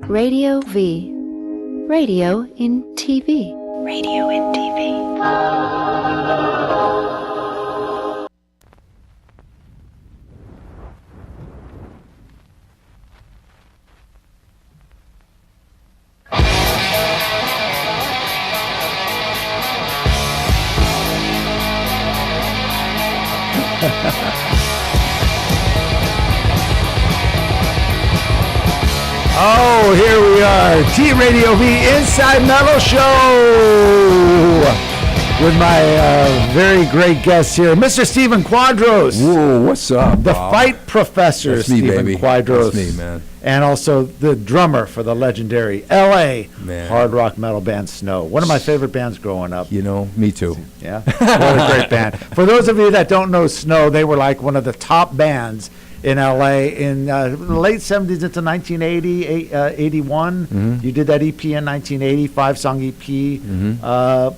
Radio V. Radio in TV. Radio in TV. Oh, here we are, TradioV Inside Metal Show with my very great guest here, Mr. Stephen Quadros. Whoa, what's up, The Bob? fight professor, That's me, Stephen baby. Quadros. That's me, man. And also the drummer for the legendary LA hard rock metal band Snow. One of my favorite bands growing up. You know, me too. Yeah, what a great band. For those of you that don't know Snow, they were like one of the top bands in LA in the late 70s into 1980, 81. Mm-hmm. You did that EP in 1980, 5-song EP. Mm-hmm.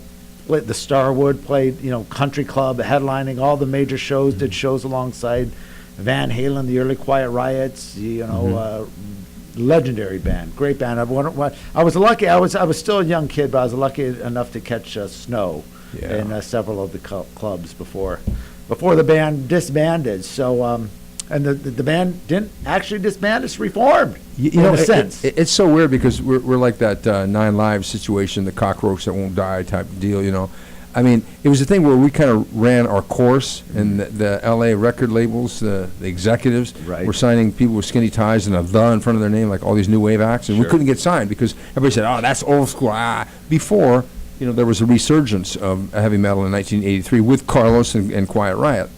The Starwood played, Country Club, headlining all the major shows, did shows alongside Van Halen, the early Quiet Riots, legendary band, great band. I was lucky, I was still a young kid, but I was lucky enough to catch Snow in several of the clubs before the band disbanded. So, and the band didn't actually disband; it's reformed. In a sense. It's so weird because we're like that 9 Lives situation, the cockroach that won't die type of deal. I mean, it was a thing where we kind of ran our course, and the L.A. record labels, the executives, were signing people with skinny ties and a "the" in front of their name, like all these new wave acts, and we couldn't get signed because everybody said, "Oh, that's old school." Before, there was a resurgence of heavy metal in 1983 with Carlos and Quiet Riot.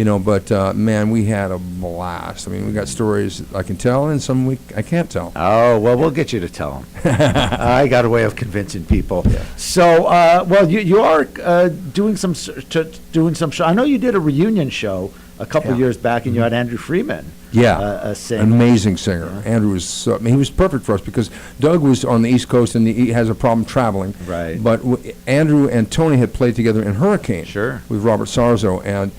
But man, we had a blast. I mean, we got stories I can tell, and some I can't tell. Oh, well, we'll get you to tell them. I got a way of convincing people. Yeah. So, you are doing some show. I know you did a reunion show a couple years back, and you had Andrew Freeman. Sing. Amazing singer. Andrew was he was perfect for us because Doug was on the East Coast and he has a problem traveling. Right. But Andrew and Tony had played together in Hurricane. Sure. With Robert Sarzo, and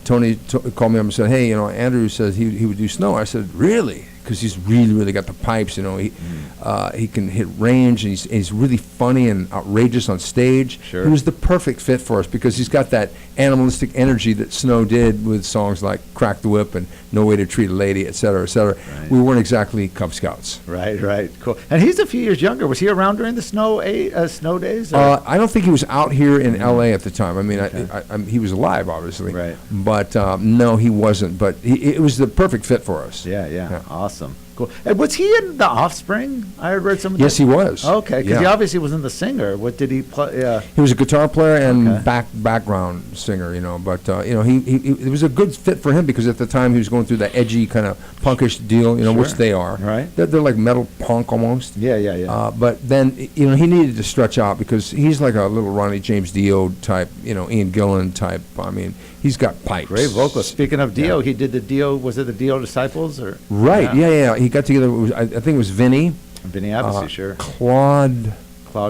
Tony called me up and said, "Hey, Andrew says he would do Snow." I said, "Really?" Because he's really got the pipes. He can hit range, and he's really funny and outrageous on stage. Sure. He was the perfect fit for us because he's got that animalistic energy that Snow did with songs like "Crack the Whip" and "No Way to Treat a Lady," et cetera, et cetera. Right. We weren't exactly Cub Scouts. Right, cool. And he's a few years younger. Was he around during the snow days? I don't think he was out here in L.A. at the time. I mean, he was alive, obviously. Right. But no, he wasn't. But it was the perfect fit for us. Yeah. Awesome. Cool. And was he in The Offspring? I had read some of that. Yes, he was. Okay, because he obviously wasn't the singer. What did he play? He was a guitar player and background singer, But it was a good fit for him because at the time he was going through that edgy kind of punkish deal, which they are. Right. They're like metal punk almost. Yeah. But then he needed to stretch out because he's like a little Ronnie James Dio type, Ian Gillan type. I mean, he's got pipes. Great vocalist. Speaking of Dio, he did the Dio. Was it the Dio Disciples or? Right. Yeah. He got together. I think it was Vinny. Vinny Appice, sure. Claude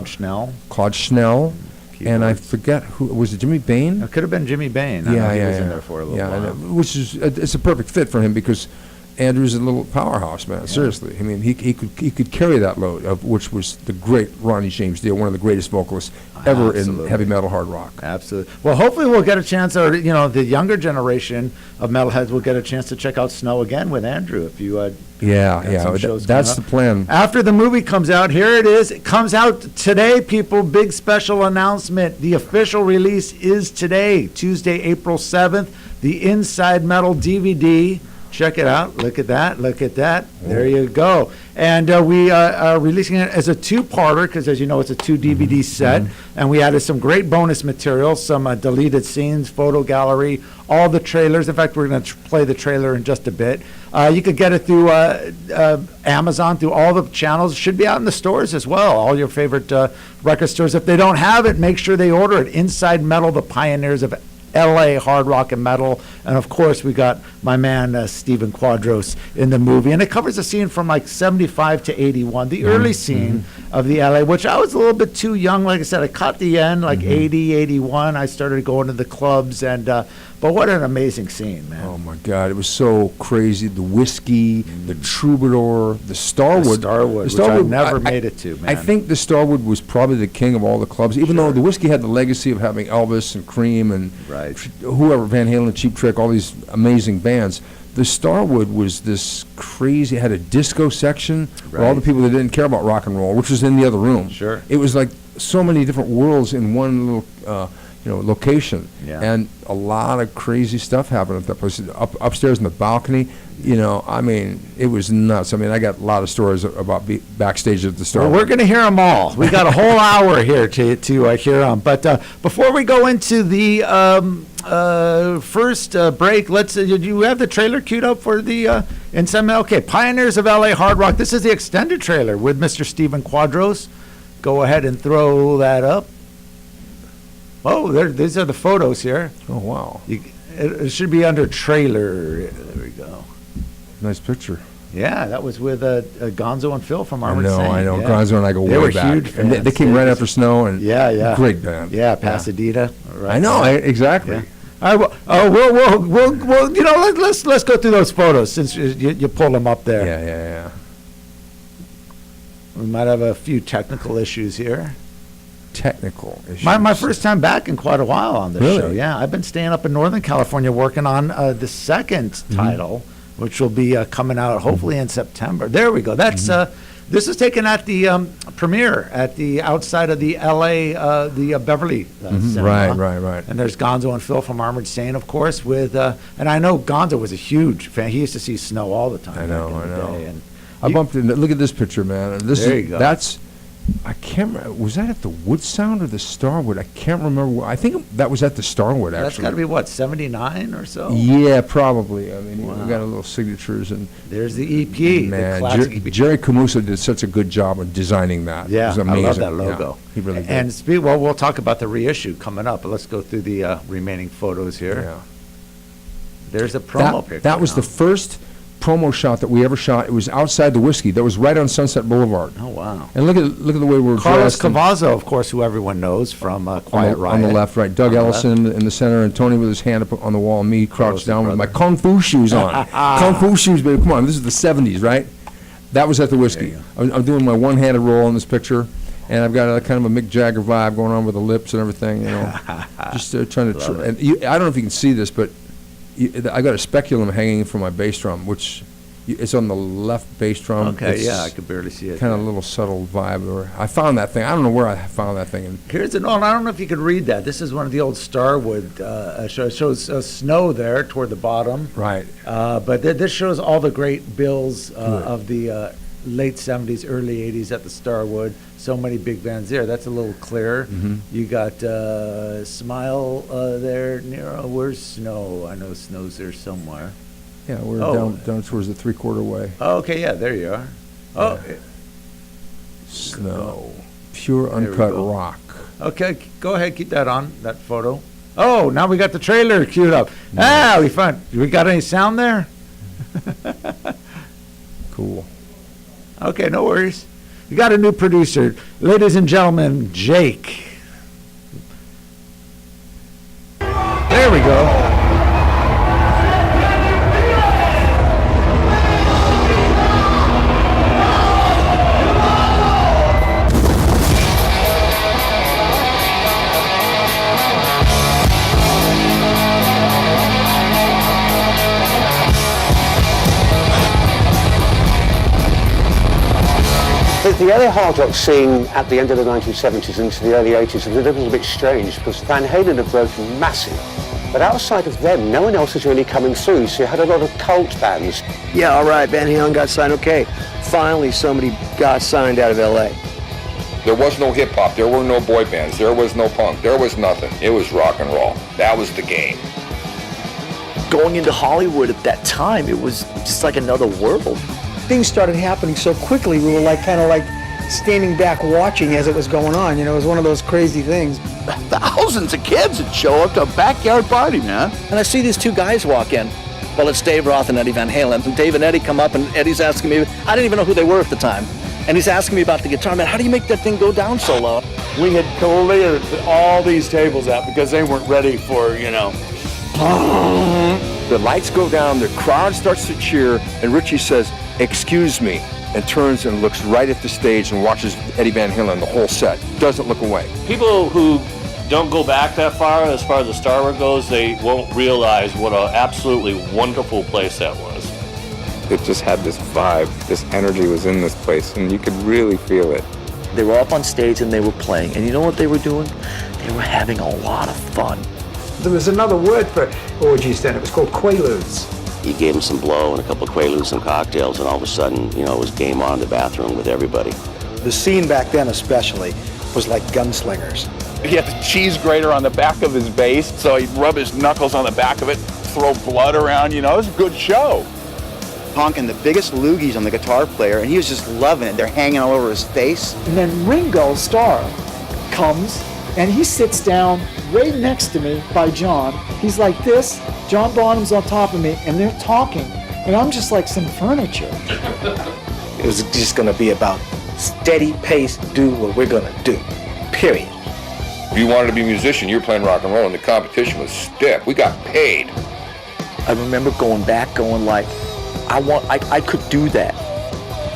Schnell. And I forget who was it. Jimmy Bain? It could have been Jimmy Bain. He was in there for a little while. Which is it's a perfect fit for him because Andrew's a little powerhouse, man. Seriously, I mean, he could carry that load, of which was the great Ronnie James Dio, one of the greatest vocalists ever in heavy metal hard rock. Absolutely. Well, hopefully we'll get a chance, or the younger generation of metalheads will get a chance to check out Snow again with Andrew if you. That's the plan. After the movie comes out, here it is. It comes out today, people. Big special announcement. The official release is today, Tuesday, April 7th. The Inside Metal DVD. Check it out. Look at that. There you go. And we are releasing it as a 2-parter because, as you know, it's a 2 DVD set. And we added some great bonus material, some deleted scenes, photo gallery, all the trailers. In fact, we're going to play the trailer in just a bit. You could get it through Amazon, through all the channels. It should be out in the stores as well, all your favorite record stores. If they don't have it, make sure they order it. Inside Metal, the Pioneers of LA Hard Rock and Metal. And of course, we got my man Stephen Quadros in the movie. And it covers a scene from like 75 to 81, the early scene of the LA, which I was a little bit too young. Like I said, I caught the end, like 80, 81. I started going to the clubs. But what an amazing scene, man. Oh, my God. It was so crazy. The whiskey, the Troubadour, the Starwood. Which I never made it to, man. I think the Starwood was probably the king of all the clubs, even though the whiskey had the legacy of having Elvis and Cream and whoever, Van Halen, Cheap Trick, all these amazing bands. The Starwood was this crazy, had a disco section where all the people that didn't care about rock and roll, which was in the other room. Sure. It was like so many different worlds in one little location. Yeah. And a lot of crazy stuff happened at that place. Upstairs in the balcony, I mean, it was nuts. I mean, I got a lot of stories about backstage at the Starwood. Well, we're going to hear them all. We got a whole hour here to hear them. But before we go into the first break, do you have the trailer queued up for the Inside Metal? Okay, Pioneers of LA Hard Rock. This is the extended trailer with Mr. Stephen Quadros. Go ahead and throw that up. Oh, these are the photos here. Oh, wow. It should be under trailer. There we go. Nice picture. Yeah, that was with Gonzo and Phil from Armored Saint. I know. Yeah. Gonzo and I go way back. They were huge fans. And they came right after Snow. And great band. Yeah, Pasadena. Right. I know, exactly. Yeah. All right, we'll let's go through those photos since you pulled them up there. Yeah. We might have a few technical issues here. Technical issues. My first time back in quite a while on this Really? show. Yeah, I've been staying up in Northern California working on the second title, which will be coming out hopefully in September. There we go. That's this is taken at the premiere at the outside of the L.A. The Beverly Cinema. Right. And there's Gonzo and Phil from Armored Saint, of course. With and I know Gonzo was a huge fan. He used to see Snow all the time. I know. And I bumped into. Look at this picture, man. And this there you go. That's. I can't remember. Was that at the Wood Sound or the Starwood? I can't remember. I think that was at the Starwood, actually. That's got to be, what, 79 or so? Yeah, probably. I mean, Wow. we got a little signatures. And there's the EP, man, the classic EP. Jerry Camuso did such a good job of designing that. Yeah, it was amazing. I love that logo. Yeah, he really did. And we'll talk about the reissue coming up, but let's go through the remaining photos here. Yeah. There's a promo picture. That was the first promo shot that we ever shot. It was outside the Whiskey. That was right on Sunset Boulevard. Oh, wow. And look at the way we're Carlos dressed. Cavazo, of course, who everyone knows from Quiet Riot. On the left, right. Doug Ellison in the center, and Tony with his hand up on the wall, and me crouched down with my Kung Fu shoes on. Kung Fu shoes, baby. Come on, this is the 70s, right? That was at the Whiskey. I'm doing my one-handed roll in this picture, and I've got a kind of a Mick Jagger vibe going on with the lips and everything, Just trying to... I don't know if you can see this, but I got a speculum hanging from my bass drum, which it's on the left bass drum. Okay, I could barely see it. Kind of a little subtle vibe. I found that thing. I don't know where I found that thing. Here's I don't know if you could read that. This is one of the old Starwood shows. It shows Snow there toward the bottom. Right. But this shows all the great bills of the late 70s, early 80s at the Starwood. So many big bands there. That's a little clearer. You got Smile there, Nero. Where's Snow? I know Snow's there somewhere. Yeah, we're down towards the three-quarter way. Oh, okay, yeah, there you are. Oh, Snow. Pure uncut rock. Okay, go ahead, keep that on, that photo. Oh, now we got the trailer queued up. Nice. We got any sound there? Cool. Okay, no worries. We got a new producer. Ladies and gentlemen, Jake. There we go. The LA hard rock scene at the end of the 1970s into the early 80s was a little bit strange because Van Halen had broken massive. But outside of them, no one else was really coming through, so you had a lot of cult bands. Yeah, all right, Van Halen got signed. Okay, finally somebody got signed out of LA. There was no hip-hop, there were no boy bands, there was no punk, there was nothing. It was rock and roll. That was the game. Going into Hollywood at that time, it was just like another world. Things started happening so quickly, we were kind of like standing back watching as it was going on. It was one of those crazy things. Thousands of kids would show up to a backyard party, man. And I see these two guys walk in. Well, it's Dave Roth and Eddie Van Halen. And Dave and Eddie come up, and Eddie's asking me, I didn't even know who they were at the time. And he's asking me about the guitar. Man, how do you make that thing go down so low? We had cleared all these tables out because they weren't ready for, The lights go down, the crowd starts to cheer, and Richie says, "Excuse me," and turns and looks right at the stage and watches Eddie Van Halen the whole set. Doesn't look away. People who don't go back that far as the Starwood goes, they won't realize what an absolutely wonderful place that was. It just had this vibe, this energy was in this place, and you could really feel it. They were up on stage and they were playing. And you know what they were doing? They were having a lot of fun. There was another word for orgies then. It was called quaaludes. You gave them some blow and a couple of quaaludes, some cocktails, and all of a sudden, it was game on in the bathroom with everybody. The scene back then especially was like gunslingers. He had the cheese grater on the back of his bass, so he'd rub his knuckles on the back of it, throw blood around, it was a good show. Honking the biggest loogies on the guitar player, and he was just loving it. They're hanging all over his face. And then Ringo Starr comes, and he sits down right next to me by John. He's like this, John Bonham's on top of me, and they're talking, and I'm just like some furniture. It was just gonna be about steady pace, do what we're gonna do, period. If you wanted to be a musician, you were playing rock and roll, and the competition was stiff. We got paid. I remember going back, going like, I could do that.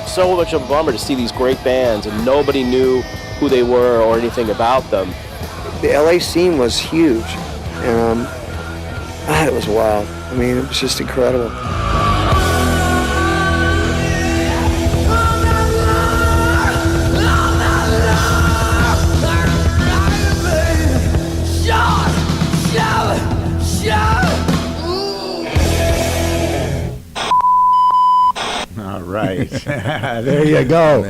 So much of a bummer to see these great bands and nobody knew who they were or anything about them. The LA scene was huge, and it was wild. I mean, it was just incredible. All right. There you go.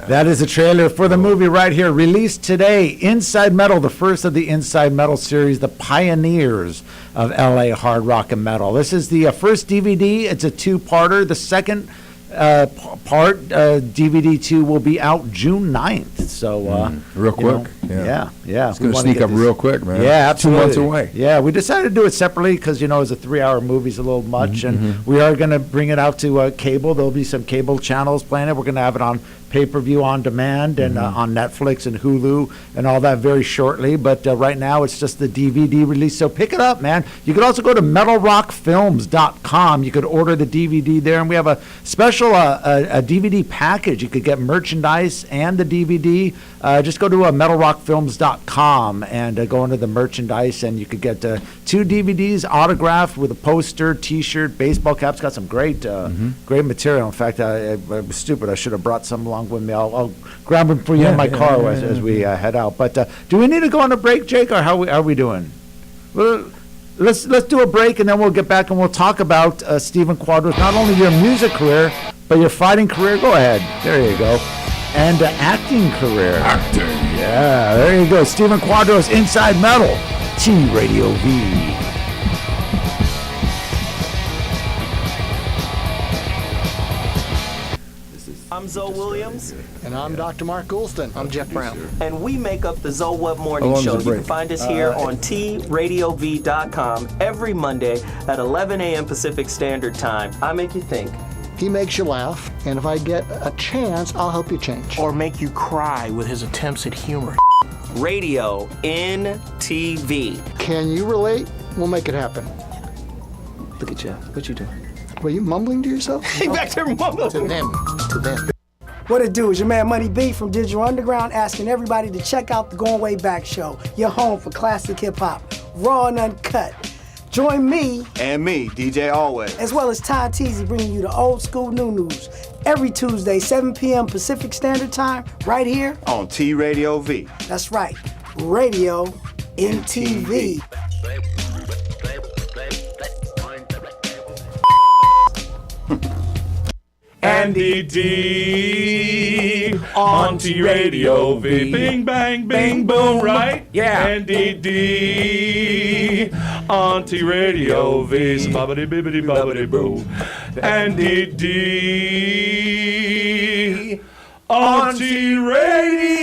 That is a trailer for the movie right here, released today. Inside Metal, the first of the Inside Metal series, the pioneers of LA hard rock and metal. This is the first DVD. It's a two-parter. The second part, DVD 2, will be out June 9th. So real quick. Yeah. It's going to sneak up real quick, man. Yeah, it's 2 months away. Yeah, we decided to do it separately because, it's a 3-hour movie, is a little much. And we are going to bring it out to cable. There'll be some cable channels playing it. We're going to have it on pay-per-view on demand and on Netflix and Hulu and all that very shortly. But right now it's just the DVD release. So pick it up, man. You could also go to metalrockfilms.com. You could order the DVD there. And we have a special a DVD package. You could get merchandise and the DVD. Just go to metalrockfilms.com and go into the merchandise, and you could get 2 DVDs autographed with a poster, T-shirt, baseball caps. Got some great great material. In fact, I was stupid. I should have brought some along with me. I'll grab them for you in my car as we head out. But do we need to go on a break, Jake, or how are we doing? Well, let's do a break, and then we'll get back and we'll talk about Stephen Quadros, not only your music career, but your fighting career. Go ahead. There you go. And acting career. Acting. Yeah, there you go. Stephen Quadros, Inside Metal, TradioV. I'm Zoe Williams. And I'm Dr. Mark Goulston. I'm Jeff Brown. And we make up the Zoe Web Morning Show. You can find us here on TradioV.com every Monday at 11 a.m. Pacific Standard Time. I make you think. He makes you laugh, and if I get a chance, I'll help you change. Or make you cry with his attempts at humor. Radio in TV. Can you relate? We'll make it happen. Look at Jeff. What you doing? Were you mumbling to yourself? Hey, back there mumbling. To them. What it do is your man Money B from Digital Underground asking everybody to check out the Going Way Back Show, your home for classic hip-hop, raw and uncut. Join me and me, DJ Always, as well as Ty Teasy, bringing you the old school new news every Tuesday, 7 p.m. Pacific Standard Time, right here on TradioV. That's right, Radio in TV. Andy D on TradioV. Bing, bang, bing, boom, right? Yeah. Andy D on TradioV. Bobbity, bibbity, bobbity, boo. Andy D on TradioV.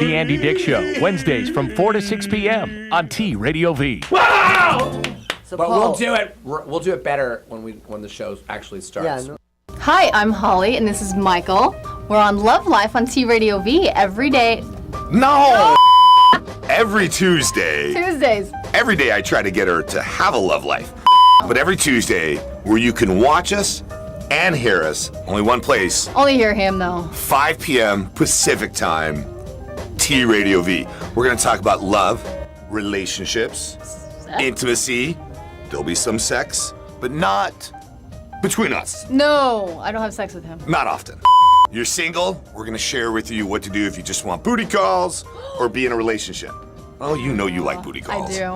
The Andy Dick Show, Wednesdays from 4 to 6 p.m. on TradioV. Wow! But we'll do it. We'll do it better when the show actually starts. Hi, I'm Holly, and this is Michael. We're on Love Life on TradioV every day. No! Every Tuesday. Tuesdays. Every day I try to get her to have a love life. But every Tuesday, where you can watch us and hear us, only one place. Only hear him, though. 5 p.m. Pacific time, TradioV. We're going to talk about love, relationships, intimacy. There'll be some sex, but not between us. No, I don't have sex with him. Not often. You're single, we're going to share with you what to do if you just want booty calls or be in a relationship. Oh, you know you like booty calls. I do.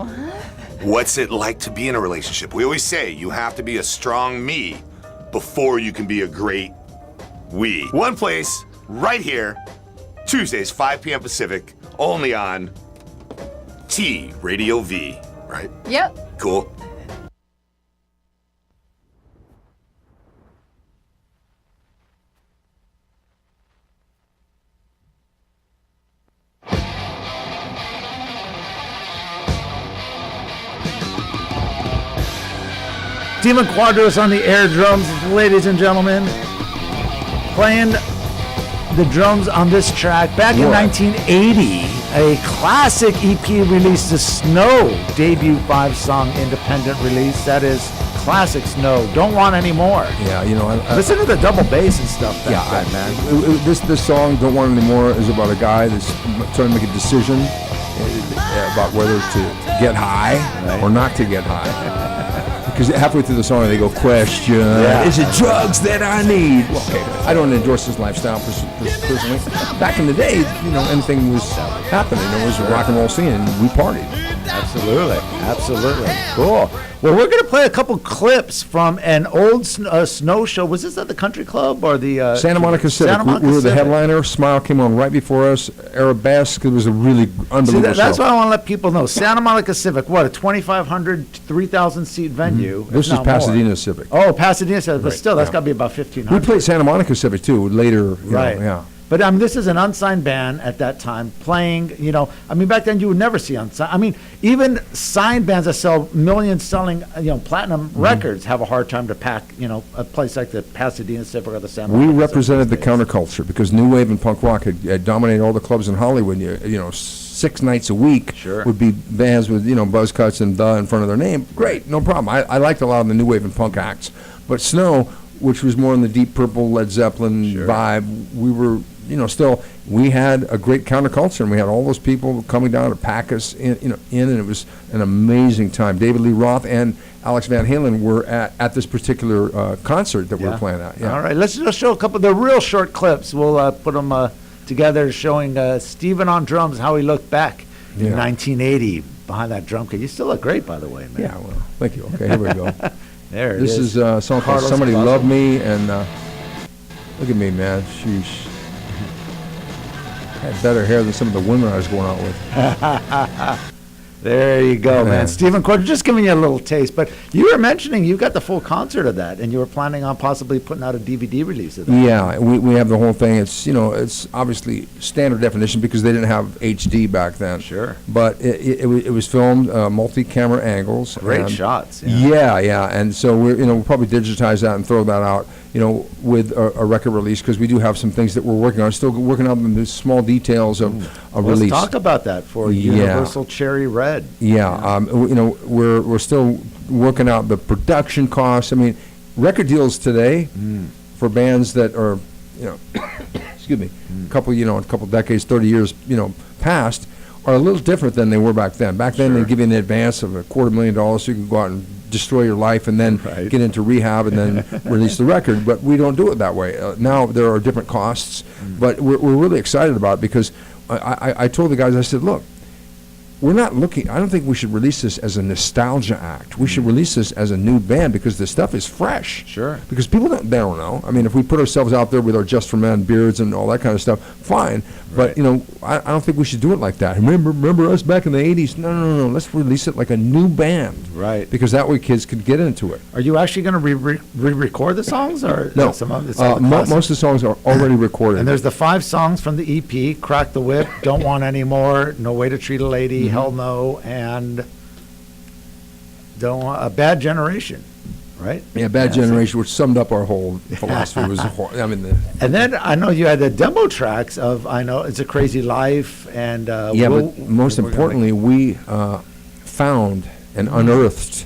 What's it like to be in a relationship? We always say you have to be a strong me before you can be a great we. One place, right here, Tuesdays, 5 p.m. Pacific, only on TradioV, right? Yep. Cool. Stephen Quadros on the air drums, ladies and gentlemen. Playing the drums on this track. Back in 1980, a classic EP released, the Snow debut 5-song independent release. That is classic Snow. Don't Want Any More. Yeah, you know. Listen to the double bass and stuff back then, man. This song, Don't Want Any More, is about a guy that's trying to make a decision about whether to get high or not to get high. Because halfway through the song, they go, question, is it drugs that I need? Well, okay, I don't endorse this lifestyle personally. Back in the day, you know, anything was happening. There was a rock and roll scene, and we partied. Absolutely. Absolutely. Cool. Well, we're going to play a couple clips from an old Snow show. Was this at the Country Club or the... Santa Monica Civic. We were the headliner. Smile came on right before us. Arabesque. It was a really unbelievable that's show. what I want to let people know. Santa Monica Civic, what, a 2,500, 3,000 seat venue? This is Pasadena Civic. Oh, Pasadena Civic. But Right, still, that's yeah. got to be about 1,500. We played Santa Monica Civic, too, later. You Right. know, yeah. But this is an unsigned band at that time playing, you know, I mean, back then you would never see unsigned. I mean, even signed bands that sell millions selling, platinum records have a hard time to pack, a place like the Pasadena Civic or the Santa We Monica represented the counterculture because new wave and punk rock had dominated all the clubs in Hollywood. You know, 6 nights a week would be bands with, buzz cuts and the in front of their name. Great, no problem. I liked a lot of the new wave and punk acts. But Snow, which was more in the Deep Purple, Led Zeppelin vibe, we were, still, we had a great counterculture, and we had all those people coming down to pack us in, and it was an amazing time. David Lee Roth and Alex Van Halen were at this particular concert that we were playing at. Yeah. All right, let's just show a couple of the real short clips. We'll put them together showing Stephen on drums, how he looked back in 1980 behind that drum kit. You still look great, by the way, man. Yeah, well, thank you. Okay, here we go. There it this is. This is a song called Carlos Somebody Closet. Love Me, and look at me, man. Sheesh. I had better hair than some of the women I was going out with. There you go, man. Man. Stephen Quadros, just giving you a little taste. But you were mentioning you got the full concert of that, and you were planning on possibly putting out a DVD release of that. Yeah, we have the whole thing. It's it's obviously standard definition because they didn't have HD back then. Sure. But it was filmed multi-camera angles. Great and shots. Yeah, and so we'll probably digitize that and throw that out. With a record release because we do have some things that we're working on. Still working on the small details of a release. Let's talk about that for Universal Cherry Red. Yeah, we're still working out the production costs. I mean, record deals today for bands that are, excuse me, a couple decades, 30 years, past, are a little different than they were back then. Back then, they'd give you an advance of $250,000 so you could go out and destroy your life and then get into rehab and then release the record. But we don't do it that way. Now there are different costs, but we're really excited about it because I told the guys, I said, look, we're not looking. I don't think we should release this as a nostalgia act. We should release this as a new band because the stuff is fresh. Sure. Because people they don't know. I mean, if we put ourselves out there with our Just for Men beards and all that kind of stuff, fine. But I don't think we should do it like that. Remember us back in the '80s? No. Let's release it like a new band. Right. Because that way kids could get into it. Are you actually going to re-record the songs, or No. some of it's Most of the songs are already recorded. And there's the 5 songs from the EP: "Crack the Whip," "Don't Want Any More," "No Way to Treat a Lady," "Hell No," and "A Bad Generation." Right? Yeah, Bad Generation, which summed up our whole philosophy. And then I know you had the demo tracks of "I Know It's a Crazy Life" and but most importantly, we found and unearthed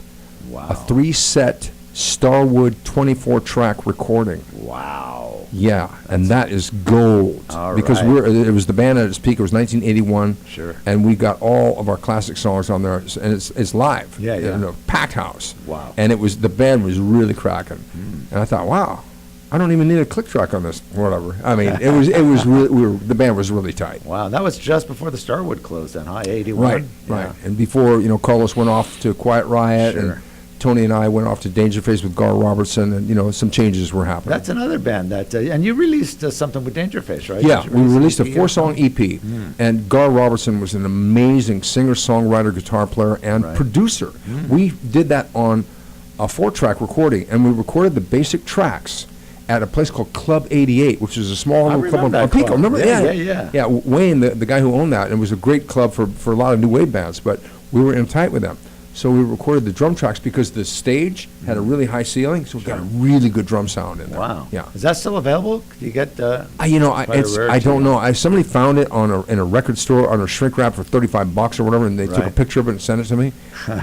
a 3-set Starwood 24-track recording. Wow. Yeah, and that is gold. All because right. it was the band at its peak. It was 1981. Sure. And we got all of our classic songs on there, and it's live. Yeah. In a packed house. Wow. And the band was really cracking. And I thought, wow, I don't even need a click track on this, whatever. I mean, it was really, the band was really tight. Wow, that was just before the Starwood closed then, huh? 81. Right. And before, Carlos went off to Quiet Riot, and Tony and I went off to Dangerface with Gar Robertson, and some changes were happening. That's another band that, and you released something with Dangerface, right? Yeah, we released a 4-song EP, Mm. and Gar Robertson was an amazing singer-songwriter, guitar player, and producer. We did that on a 4-track recording, and we recorded the basic tracks at a place called Club 88, which is a small little club on Pico. Remember? Yeah. Wayne, the guy who owned that, and it was a great club for a lot of new wave bands, but we were in tight with them. So we recorded the drum tracks because the stage had a really high ceiling, so we got a really good drum sound in there. Wow. Yeah. Is that still available? Can you get? I don't know. Somebody found it in a record store on a shrink wrap for $35 or whatever, and they took a picture of it and sent it to me.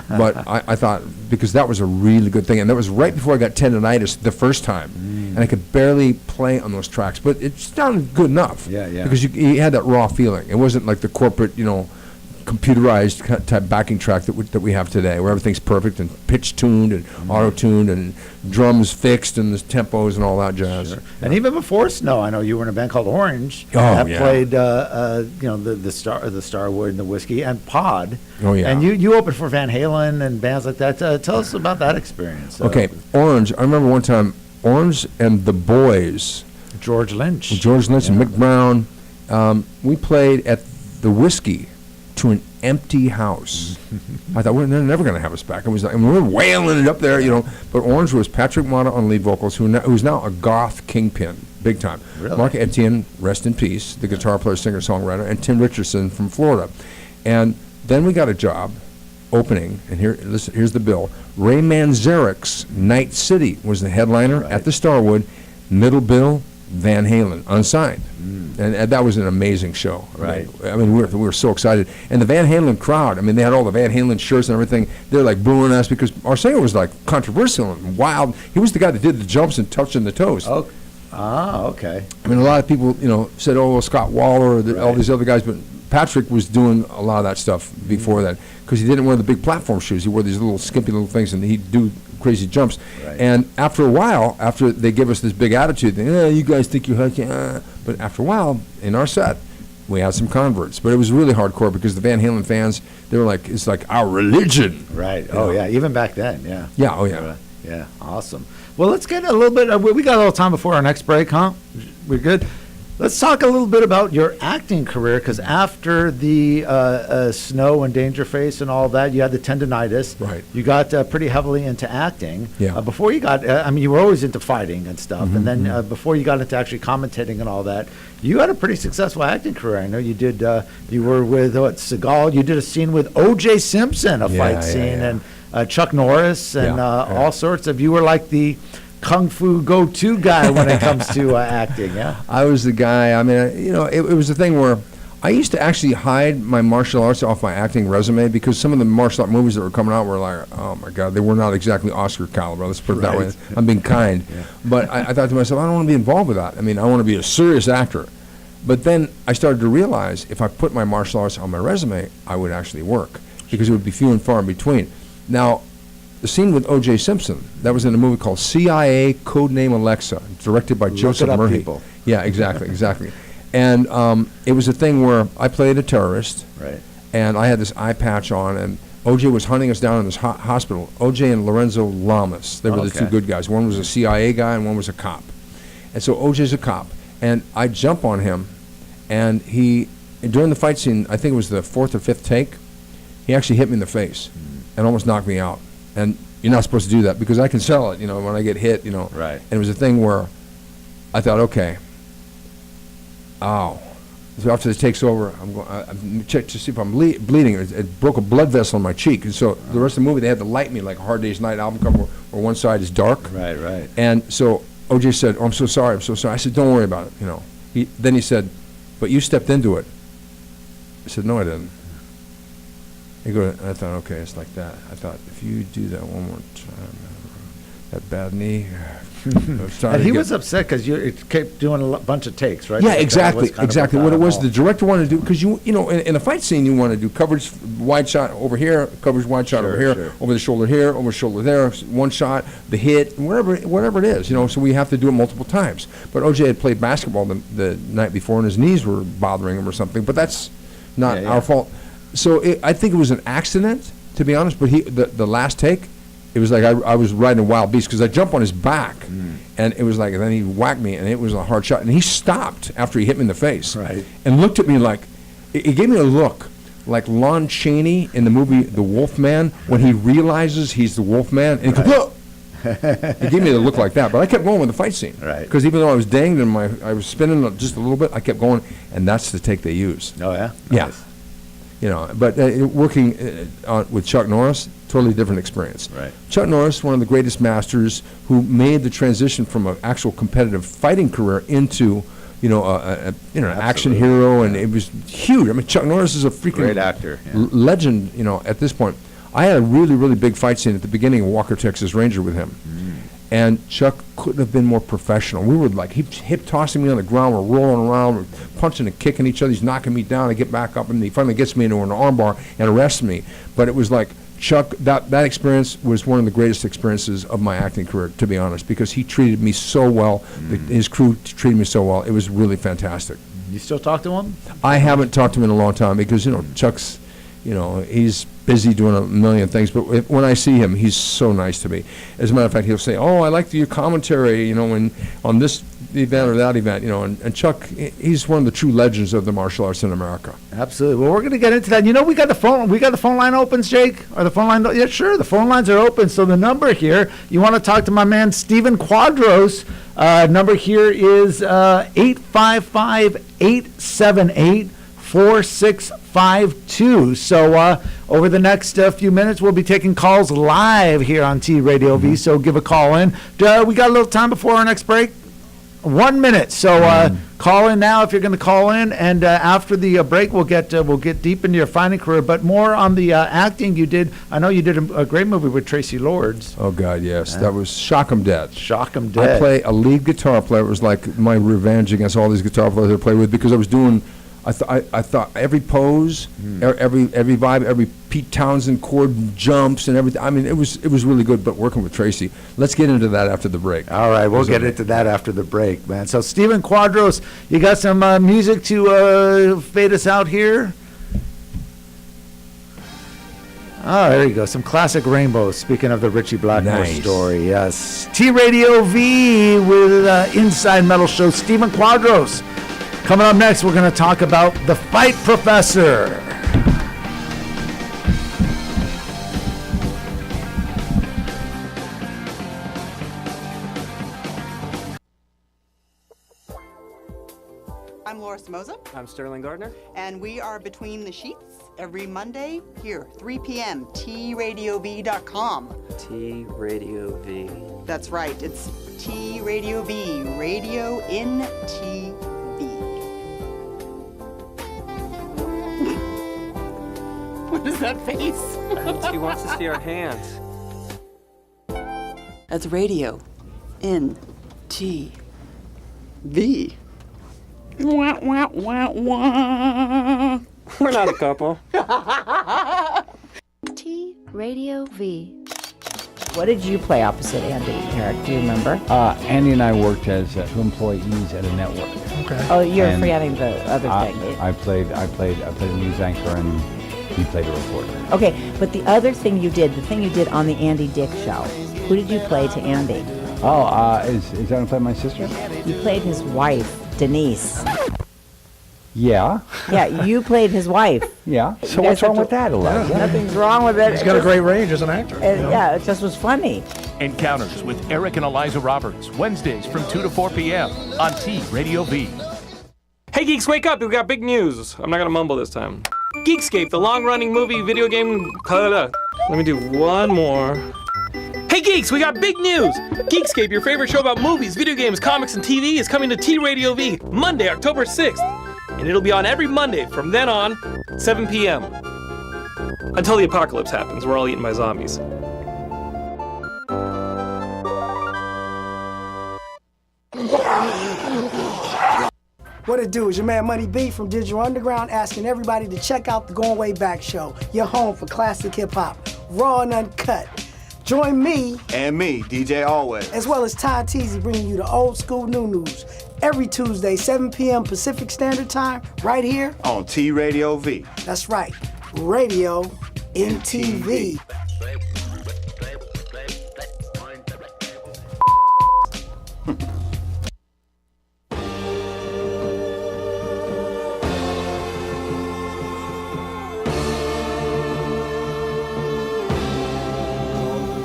But I thought, because that was a really good thing, and that was right before I got tendonitis the first time, and I could barely play on those tracks, but it sounded good enough. Yeah. Because you had that raw feeling. It wasn't like the corporate, computerized type backing track that we have today, where everything's perfect and pitch tuned and auto tuned and drums fixed and the tempos and all that jazz. Sure. And even before Snow, I know you were in a band called Orange that played, the Starwood and the Whiskey and Pod. Oh yeah. And you opened for Van Halen and bands like that. Tell us about that experience. Okay, Orange. I remember one time Orange and the Boys. George Lynch and Mick Brown. We played at the Whiskey to an empty house. I thought, they're never going to have us back. We were wailing it up there, But Orange was Patrick Mata on lead vocals, who's now a goth kingpin, big time. Really? Mark Etienne, rest in peace, the guitar player, singer, songwriter, and Tim Richardson from Florida. And then we got a job opening, and here's the bill. Ray Manzarek's Night City was the headliner at the Starwood. Middle bill, Van Halen, unsigned. And that was an amazing show. Right. I mean, we were so excited. And the Van Halen crowd, they had all the Van Halen shirts and everything. They're like booing us because our singer was like controversial and wild. He was the guy that did the jumps and touching the toes. Oh. Okay. A lot of people, said, Scott Waller, all these other guys, but Patrick was doing a lot of that stuff before that because he didn't wear the big platform shoes. He wore these little skimpy little things, and he'd do crazy jumps. Right. And after a while, after they give us this big attitude, you guys think you're hooking, but after a while, in our set, we had some converts. But it was really hardcore because the Van Halen fans, they were like, it's like our religion. Right. Yeah. Even back then. Yeah. Yeah. Oh yeah. Yeah. Awesome. Well, let's get a little bit. We got a little time before our next break, huh? We're good. Let's talk a little bit about your acting career, because after the Snow and Dangerface and all that, you had the tendonitis. Right. You got pretty heavily into acting. Yeah. Before you got, you were always into fighting and stuff, and then before you got into actually commentating and all that, you had a pretty successful acting career. I know you did. You were with Seagal. You did a scene with O.J. Simpson, a fight scene, and Chuck Norris, and all sorts of. You were like the kung fu go-to guy when it comes to acting. Yeah, I was the guy. It was the thing where I used to actually hide my martial arts off my acting resume because some of the martial art movies that were coming out were like, oh my God, they were not exactly Oscar caliber. Let's put it that way. I'm being kind, but I thought to myself, I don't want to be involved with that. I want to be a serious actor. But then I started to realize if I put my martial arts on my resume, I would actually work because it would be few and far in between. Now, the scene with O.J. Simpson, that was in a movie called CIA Codename Alexa, directed by Joseph Murphy. People. Yeah, exactly. And it was a thing where I played a terrorist, right? and I had this eye patch on, and OJ was hunting us down in this hospital. OJ and Lorenzo Lamas, they were the two good guys. One was a CIA guy and one was a cop. And so OJ's a cop, and I jump on him, and during the fight scene, I think it was the 4th or 5th take, he actually hit me in the face and almost knocked me out. And you're not supposed to do that because I can sell it, when I get hit, Right. And it was a thing where I thought, okay, ow. So after this takes over, I'm check to see if I'm bleeding. It broke a blood vessel in my cheek, and so the rest of the movie they had to light me like a Hard Day's Night album cover, where one side is dark. Right. And so OJ said, "Oh, I'm so sorry. I said, "Don't worry about it." Then he said, "But you stepped into it." I said, "No, I didn't." I thought, okay, it's like that. I thought, if you do that one more time, that bad knee. And he was upset because you kept doing a bunch of takes, right? Yeah, Like exactly. What it was, all. the director wanted to do, because in a fight scene, you want to do coverage, wide shot over here, coverage, wide shot over here, over the shoulder here, over the shoulder there, one shot, the hit, whatever it is, So we have to do it multiple times. But OJ had played basketball the night before, and his knees were bothering him or something. But that's not our fault. So I think it was an accident, to be honest. But the last take, it was like I was riding a wild beast because I jumped on his back, and it was like, and then he whacked me, and it was a hard shot. And he stopped after he hit me in the face, and looked at me like, it gave me a look like Lon Chaney in the movie The Wolfman when he realizes he's the Wolfman, and he goes, "Whoa!" He gave me a look like that, but I kept going with the fight scene, because even though I was danged and I was spinning just a little bit, I kept going, and that's the take they use. Oh yeah, yeah. But working with Chuck Norris, totally different experience. Right. Chuck Norris, one of the greatest masters who made the transition from an actual competitive fighting career into, an action hero, and it was huge. I mean, Chuck Norris is a freaking great actor, legend. At this point, I had a really, really big fight scene at the beginning of Walker, Texas Ranger with him. And Chuck couldn't have been more professional. We were like, he's hip tossing me on the ground, we're rolling around, we're punching and kicking each other, he's knocking me down, I get back up, and he finally gets me into an armbar and arrests me. But it was like, Chuck, that experience was one of the greatest experiences of my acting career, to be honest, because he treated me so well, his crew treated me so well, it was really fantastic. You still talk to him? I haven't talked to him in a long time because, Chuck's, he's busy doing a million things, but when I see him, he's so nice to me. As a matter of fact, he'll say, "Oh, I liked your commentary, when on this event or that event," and Chuck, he's one of the true legends of the martial arts in America. Absolutely. Well, we're going to get into that. We got the phone line open, Jake? Or the phone line? Yeah, sure. The phone lines are open. So the number here, you want to talk to my man Stephen Quadros. Number here is 855-878-4652. So over the next few minutes, we'll be taking calls live here on TradioV. So give a call in. We got a little time before our next break. 1 minute. So call in now if you're going to call in, and after the break, we'll get deep into your fighting career, but more on the acting you did. I know you did a great movie with Tracy Lords. Oh God, yes, that was Shock 'em Dead. Shock 'em Dead. I play a lead guitar player. It was like my revenge against all these guitar players I played with, because I was doing. I thought every pose, every vibe, every Pete Townsend chord jumps and everything. I mean, it was really good. But working with Tracy, let's get into that after the break. All right, we'll get into that after the break, man. So Stephen Quadros, you got some music to fade us out here? Oh, there you go. Some classic Rainbows. Speaking of the Richie Blackmore story, yes. TradioV with Inside Metal Show. Stephen Quadros. Coming up next, we're going to talk about The Fight Professor. I'm Laura Samoza. I'm Sterling Gardner. And we are Between the Sheets every Monday here, 3 p.m., TradioV.com. TradioV. That's right. It's TradioV, Radio in TV. What is that face? She wants to see our hands. That's Radio in TV. Wah, wah, wah, wah. We're not a couple. TradioV. What did you play opposite Andy, Eric? Do you remember? Andy and I worked as two employees at a network. Okay. Oh, you're forgetting the other thing. I played a news anchor, and He played a reporter. Okay, but the other thing you did, the thing you did on the Andy Dick show, who did you play to Andy? Oh, is that going to play my sister? You played his wife, Denise. Yeah. Yeah, you played his wife. Yeah. So what's wrong with that, Eliza? Nothing's wrong with it. He's got a great range as an actor. Yeah, it just was funny. Encounters with Eric and Eliza Roberts, Wednesdays from 2 to 4 p.m. on TradioV. Hey geeks, wake up! We've got big news. I'm not gonna mumble this time. Geekscape, the long-running movie video game. Let me do one more. Hey geeks, we got big news! Geekscape, your favorite show about movies, video games, comics, and TV, is coming to TradioV Monday, October 6th. And it'll be on every Monday from then on, 7 p.m. Until the apocalypse happens, we're all eaten by zombies. What it do is your man Money B from Digital Underground asking everybody to check out the Going Way Back show, your home for classic hip-hop, raw and uncut. Join me and me, DJ Always, as well as Ty Teasy, bringing you the old school new news every Tuesday, 7 p.m. Pacific Standard Time, right here on TradioV. That's right, radio in TV.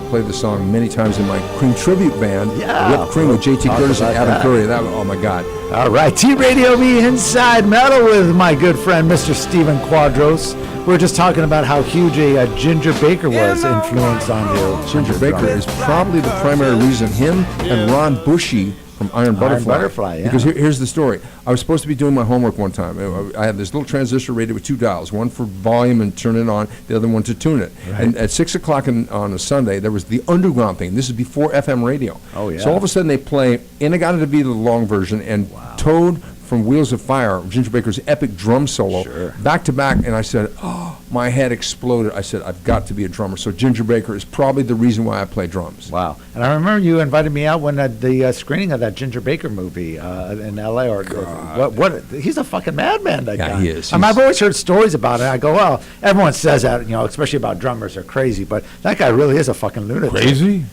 Played the song many times in my Cream tribute band. Yeah. Whipped Cream with J.T. Curtis and Adam Curry. Oh my God. All right, T-Radio-V Inside Metal with my good friend, Mr. Stephen Quadros. We were just talking about how huge a Ginger Baker was influenced on you. Ginger Baker is probably the primary reason. Him and Ron Bushy from Iron Butterfly. Yeah. Because here's the story. I was supposed to be doing my homework one time. I had this little transistor radio with 2 dials, one for volume and turn it on, the other one to tune it. Right. And at 6 o'clock on a Sunday, there was the underground thing. This is before FM radio. Oh, yeah. So all of a sudden they play In-A-Gadda Da Vida, the long version, and Toad from Wheels of Fire, Ginger Baker's epic drum solo, back to back, and I said, oh, my head exploded. I said, I've got to be a drummer. So Ginger Baker is probably the reason why I play drums. Wow. And I remember you invited me out when the screening of that Ginger Baker movie in L.A. What? He's a fucking madman, that guy. Yeah, he is. I've always heard stories about it. I go, well, everyone says that, especially about drummers are crazy, but that guy really is a fucking lunatic. Crazy?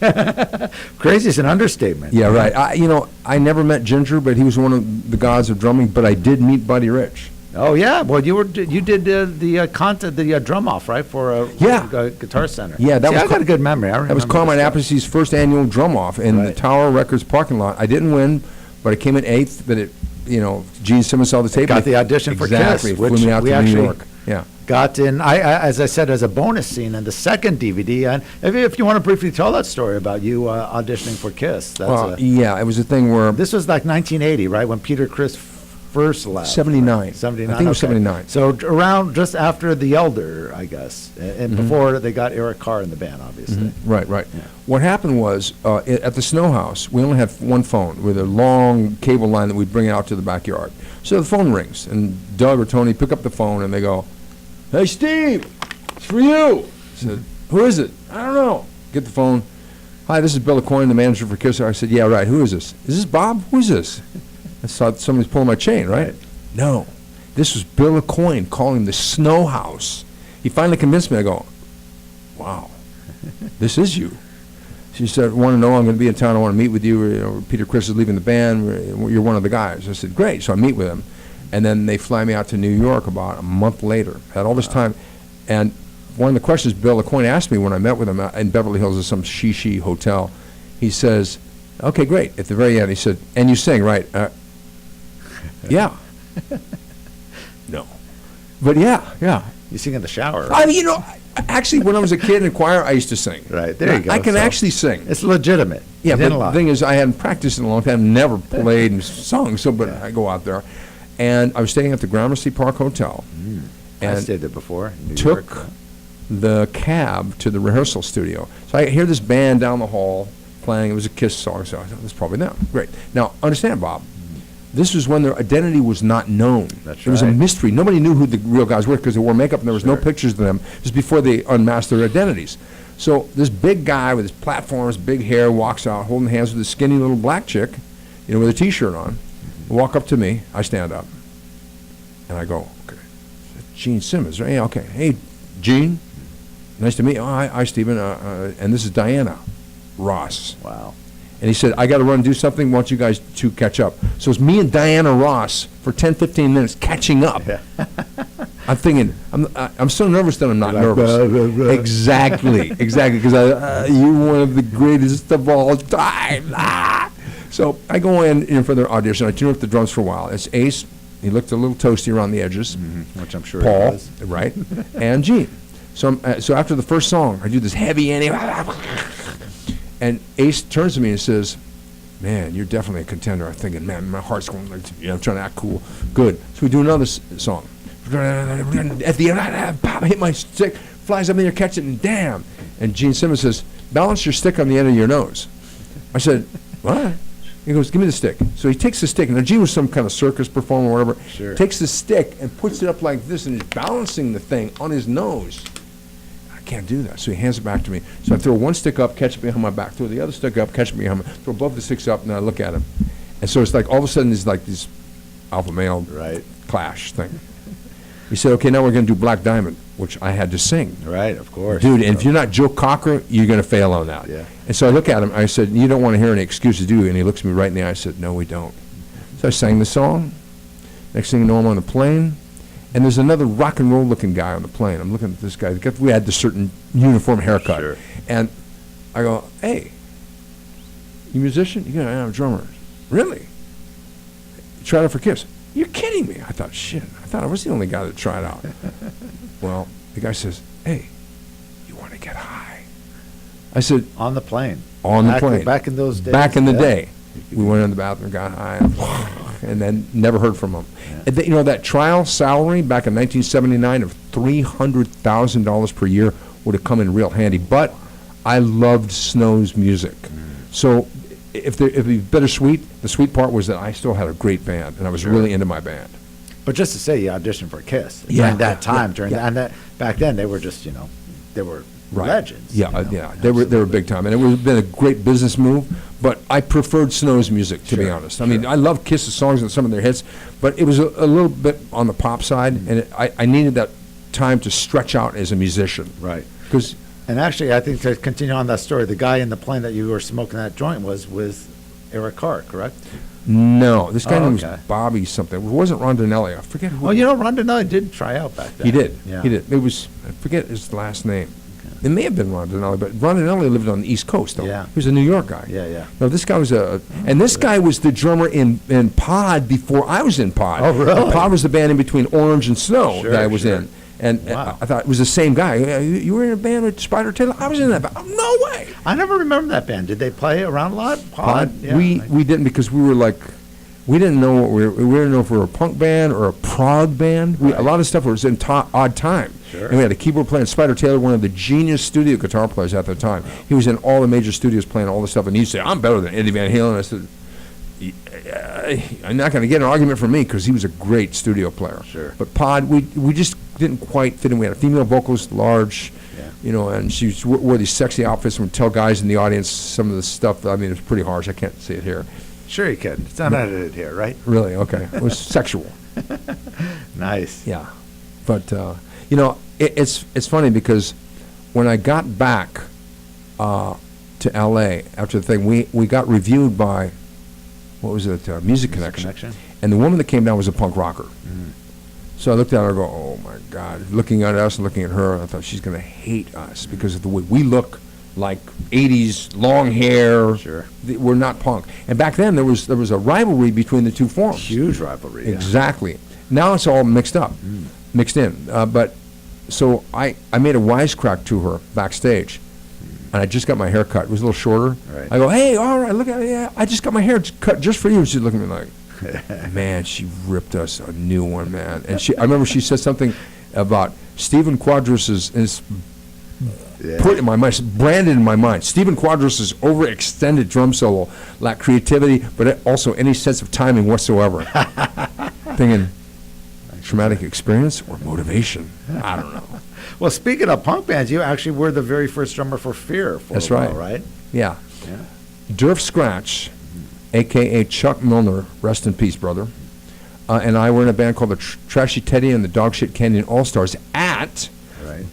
Crazy is an understatement. Yeah, right. I never met Ginger, but he was one of the gods of drumming, but I did meet Buddy Rich. Oh yeah, well you did the drum off, right, for Guitar Center. Yeah, I got a good memory. That was Carmine Appice's first annual drum off in the Tower Records parking lot. I didn't win, but I came in 8th. But Gene Simmons saw the tape. Got the audition for Kiss, which flew me out to New York. Yeah. Got in, as I said, as a bonus scene in the second DVD. And if you want to briefly tell that story about you auditioning for Kiss. Yeah, it was a thing where... This was like 1980, right, when Peter Criss first left. 79. 79. I think it was 79. So around just after The Elder, I guess, and before they got Eric Carr in the band, obviously. Right. Yeah. What happened was, at the Snow House, we only had one phone with a long cable line that we'd bring out to the backyard. So the phone rings, and Doug or Tony pick up the phone, and they go, "Hey, Steve, it's for you." I said, "Who is it?" "I don't know." Get the phone. "Hi, this is Bill Aucoin, the manager for Kiss." I said, "Yeah, right. Who is this?" "Is this Bob? Who's this?" I saw somebody's pulling my chain, right? No. This was Bill Aucoin calling the Snow House. He finally convinced me. I go, "Wow, this is you." She said, "Want to know I'm going to be in town. I want to meet with you. Peter Criss is leaving the band. You're one of the guys." I said, "Great." So I meet with him. And then they fly me out to New York about a month later. Had all this time. And one of the questions Bill Aucoin asked me when I met with him in Beverly Hills at some she hotel, he says, "Okay, great." At the very end, he said, "And you sing, right?" Yeah. No. But yeah. You sing in the shower. Right? Actually, when I was a kid in choir, I used to sing. Right, there you go. I can actually sing. It's legitimate. Yeah, but the thing is, I hadn't practiced in a long time, never played and sung, but I go out there. And I was staying at the Gramercy Park Hotel. And I stayed there before. Took the cab to the rehearsal studio. So I hear this band down the hall playing. It was a Kiss song, so I thought, that's probably them. Great. Now, understand, Bob, this was when their identity was not known. That's It was a mystery. Nobody knew who the real guys were because they wore makeup and there was no pictures of them just before they unmasked their identities. So this big guy with his platforms, big hair, walks out holding hands with this skinny little black chick, with a T-shirt on. Walk up to me. I stand up. And I go, "Okay, Gene Simmons, right? Yeah, okay. Hey, Gene, nice to meet you. Oh, hi, Stephen. And this is Diana Ross. Wow. And he said, I got to run and do something. Why don't you guys two catch up? So it's me and Diana Ross for 10, 15 minutes catching up. Yeah. I'm thinking, I'm so nervous that I'm not nervous. Blah, blah, blah. Exactly, because you're one of the greatest of all time. So I go in for their audition. I tune up the drums for a while. It's Ace. He looked a little toasty around the edges. Which I'm sure Paul, he was. right, and Gene. So so after the first song, I do this heavy ending. And Ace turns to me and says, man, you're definitely a contender. I'm thinking, man, my heart's going like, I'm trying to act cool. Good. So we do another song. At the end, pop, I hit my stick, flies up in there, catch it, and damn. And Gene Simmons says, balance your stick on the end of your nose. I said, what? He goes, give me the stick. So he takes the stick. Now, Gene was some kind of circus performer or whatever. Sure. Takes the stick and puts it up like this and is balancing the thing on his nose. Can't do that. So he hands it back to me. So I throw one stick up, catch it behind my back, throw the other stick up, catch it behind my, throw both the sticks up, and I look at him. And so it's like all of a sudden there's like this alpha male clash thing. He said, okay, now we're going to do Black Diamond, which I had to sing. Right, of course. Dude, and if you're not Joe Cocker, you're going to fail on that. Yeah. And so I look at him, I said, you don't want to hear any excuses, do you? And he looks me right in the eye, I said, no, we don't. So I sang the song. Next thing you know, I'm on the plane. And there's another rock and roll looking guy on the plane. I'm looking at this guy. We had this certain uniform haircut. Sure. And I go, hey, you musician? You I'm a drummer. Really? You tried out for Kiss? You're kidding me. I thought, shit. I thought I was the only guy that tried out. Well, the guy says, hey, you want to get high? I said, on the plane. On the plane. Back in those days. Back in the day. We went in the bathroom, got high, and then never heard from him. And you know, that trial salary back in 1979 of $300,000 per year would have come in real handy. But I loved Snow's music. So if it'd be bittersweet, the sweet part was that I still had a great band, and I was really into my band. But just to say, you auditioned for Kiss Yeah. during that time, and that back then they were just, they were legends. Yeah, they were big time, and it would have been a great business move. But I preferred Snow's music, to be honest. I mean, I love Kiss's songs and some of their hits, but it was a little bit on the pop side, and I needed that time to stretch out as a musician. Right. And actually, I think to continue on that story, the guy in the plane that you were smoking that joint was with Eric Carr, correct? No, this guy named okay. was Bobby something. It wasn't Rondinelli. I forget who. Well, Rondinelli did try out back then. He did. Yeah. He did. It was, I forget his last name. It may have been Rondinelli, but Rondinelli lived on the East Coast, though. Yeah. He was a New York guy. Yeah. No, this guy was and this guy was the drummer in Pod before I was in Pod. Oh, really? And Pod was the band in between Orange and Snow Sure, that I was sure. in. And I thought it was the same guy. You were in a band with Spider Taylor? I was in that band. No way. I never remember that band. Did they play around a lot? Pod? Yeah. We didn't, because we were like, we didn't know what we didn't know if we were a punk band or a prog band. A lot of stuff was in odd time. Sure. And we had a keyboard player, Spider Taylor, one of the genius studio guitar players at the time. He was in all the major studios playing all the stuff, and he'd say, I'm better than Eddie Van Halen. I said, I'm not going to get an argument from me, because he was a great studio player. Sure. But Pod, we just didn't quite fit in. We had a female vocalist, large, and she wore these sexy outfits and would tell guys in the audience some of the stuff. I mean, it was pretty harsh. I can't say it here. Sure you can. It's unedited here, right? Really? Okay. It was sexual. Nice. Yeah. But, it's funny, because when I got back to L.A. after the thing, we got reviewed by, what was it, Music Connection. And the woman that came down was a punk rocker. So I looked at her and go, oh, my God. Looking at us and looking at her, I thought she's going to hate us because of the way we look. Like 80s, long hair. Sure. We're not punk. And back then, there was a rivalry between the two forms. Huge rivalry. Exactly. Now it's all mixed up, mixed in. But so I made a wisecrack to her backstage, and I just got my hair cut. It was a little shorter. Right. I go, hey, all right, look at it. Yeah, I just got my hair cut just for you. She's looking at me like, man, she ripped us a new one, man. And I remember she said something about Stephen Quadros' put in my mind, branded in my mind. Stephen Quadros' overextended drum solo lacked creativity, but also any sense of timing whatsoever. Thinking, traumatic experience or motivation? I don't know. Well, speaking of punk bands, you actually were the very first drummer for Fear for That's a while, right. right? Yeah. Durf Scratch, a.k.a. Chuck Milner, rest in peace, brother, and I were in a band called the Trashy Teddy and the Dog Shit Canyon All-Stars at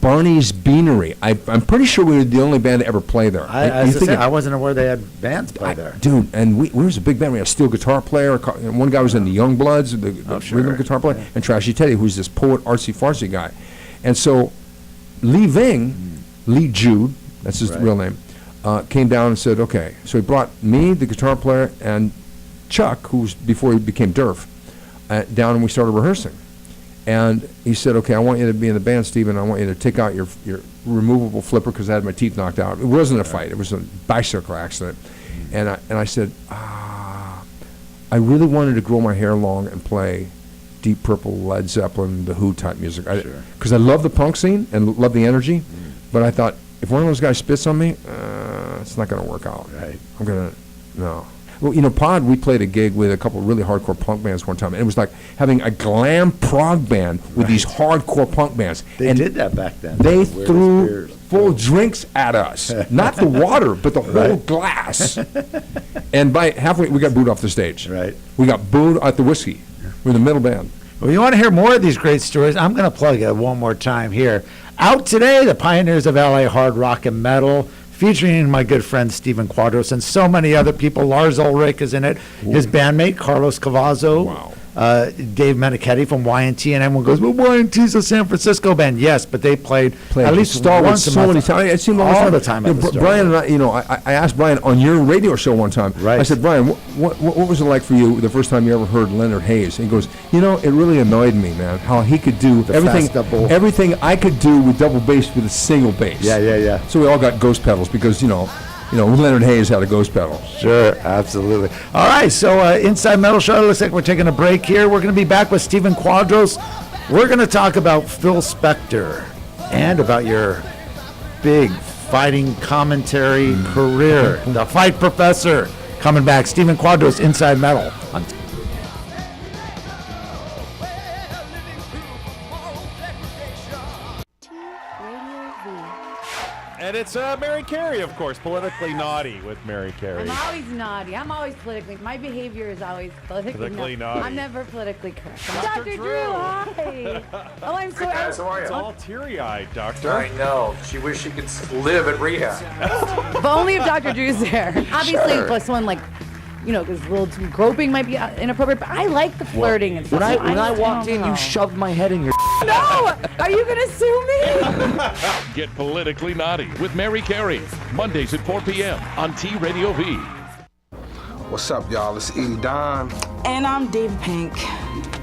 Barney's Beanery. I'm pretty sure we were the only band to ever play there. I wasn't aware they had bands play there. Dude, and we was a big band. We had a steel guitar player. And one guy was in the Youngbloods, the rhythm guitar player, and Trashy Teddy, who's this poet, artsy-fartsy guy. And so Lee Ving, Lee Jude, that's his real name, came down and said, okay. So he brought me, the guitar player, and Chuck, who's before he became Durf, down, and we started rehearsing. And he said, okay, I want you to be in the band, Stephen. I want you to take out your removable flipper because I had my teeth knocked out. It wasn't a fight. It was a bicycle accident. And I said, I really wanted to grow my hair long and play Deep Purple, Led Zeppelin, The Who type music. Because I love the punk scene and love the energy. But I thought, if one of those guys spits on me, it's not going to work out. Right. I'm going to, no. Well, you know, Pod, we played a gig with a couple of really hardcore punk bands one time, and it was like having a glam prog band with these hardcore punk bands. They did that back then. They threw full drinks at us. Not the water, but the whole glass. And by halfway, we got booed off the stage. Right. We got booed at the whiskey. We're the middle band. Well, you want to hear more of these great stories? I'm going to plug it one more time here. Out today, the Pioneers of LA Hard Rock and Metal, featuring my good friend Stephen Quadros and so many other people. Lars Ulrich is in it. His bandmate, Carlos Cavazzo. Wow. Dave Menichetti from YNT, and everyone goes, well, YNT's a San Francisco band. Yes, but they played at least Star once a so month. many times. It seemed all the time. Brian and I, you know, I asked Brian on your radio show one time. Right. I said, Brian, what was it like for you the first time you ever heard Leonard Hayes? And he goes, you know, it really annoyed me, man, how he could do everything I could do with double bass with a single bass. Yeah. So we all got ghost pedals because, you know, Leonard Hayes had a ghost pedal. Sure, absolutely. All right, so Inside Metal Show, looks like we're taking a break here. We're going to be back with Stephen Quadros. We're going to talk about Phil Spector and about your big fighting commentary career. The Fight Professor coming back. Stephen Quadros, Inside Metal. And it's Mary Carey, of course, Politically Naughty with Mary Carey. I'm always naughty. I'm always politically. My behavior is always politically naughty. I'm never politically correct. Dr. Drew, hi. Oh, I'm so. Guys, how are you? It's all teary-eyed, Doctor. I know. She wished she could live at rehab. But only if Dr. Drew's there. Obviously, if someone like, you know, because a little too groping might be inappropriate. But I like the flirting and stuff. When I walked in, you shoved my head in your. No! Are you gonna sue me? Get Politically Naughty with Mary Carey. Mondays at 4 p.m. on TradioV. What's up, y'all? It's Edie Don. And I'm Dave Pink.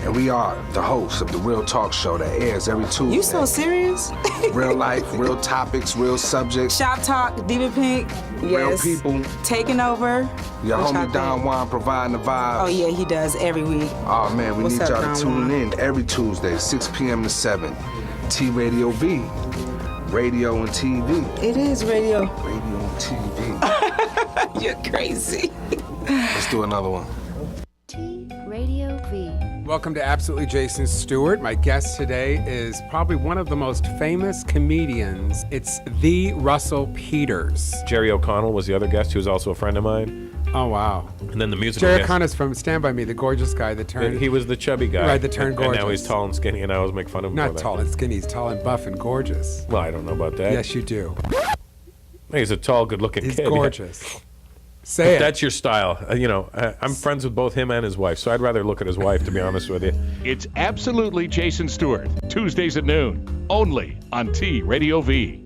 And we are the hosts of the Real Talk Show that airs every Tuesday. You so serious? Real life, real topics, real subjects. Shop Talk, Diva Pink. Real Yes. people. Taking over. Your homie Don Juan providing the vibes. Oh, yeah, he does every week. Oh, man, we What's need up, y'all Don to tune Juan? in every Tuesday, 6 p.m. to 7. TradioV. Radio and TV. It is radio. Radio and TV. You're crazy. Let's do another one. Radio V. Welcome to Absolutely Jason Stewart. My guest today is probably one of the most famous comedians. It's the Russell Peters. Jerry O'Connell was the other guest, who was also a friend of mine. Oh, wow. And then the musical Jerry guest. O'Connor's from Stand By Me, the gorgeous guy that turned... He was the chubby guy. Right, that turned gorgeous. And now he's tall and skinny, and I always make fun of him. Not tall and skinny, he's tall and buff and gorgeous. Well, I don't know about that. Yes, you do. He's a tall, good-looking kid. He's gorgeous. Say But it. that's your style. I'm friends with both him and his wife, so I'd rather look at his wife, to be honest with you. It's Absolutely Jason Stewart. Tuesdays at noon. Only on TradioV.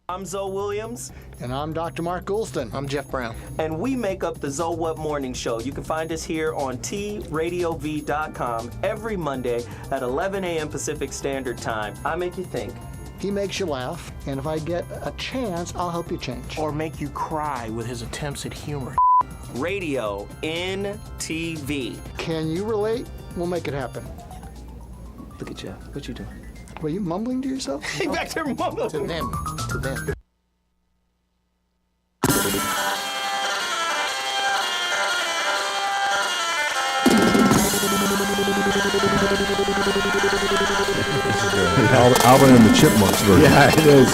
I'm Zoe Williams. And I'm Dr. Mark Goulston. I'm Jeff Brown. And we make up the Zoe What Morning Show. You can find us here on TradioV.com every Monday at 11 a.m. Pacific Standard Time. I make you think. He makes you laugh, and if I get a chance, I'll help you change. Or make you cry with his attempts at humor. Radio in TV. Can you relate? We'll make it happen. Look at Jeff. What you doing? Were you mumbling to yourself? Hey, back there mumbling. To them. To them. Alvin and the Chipmunks version. Yeah, it is.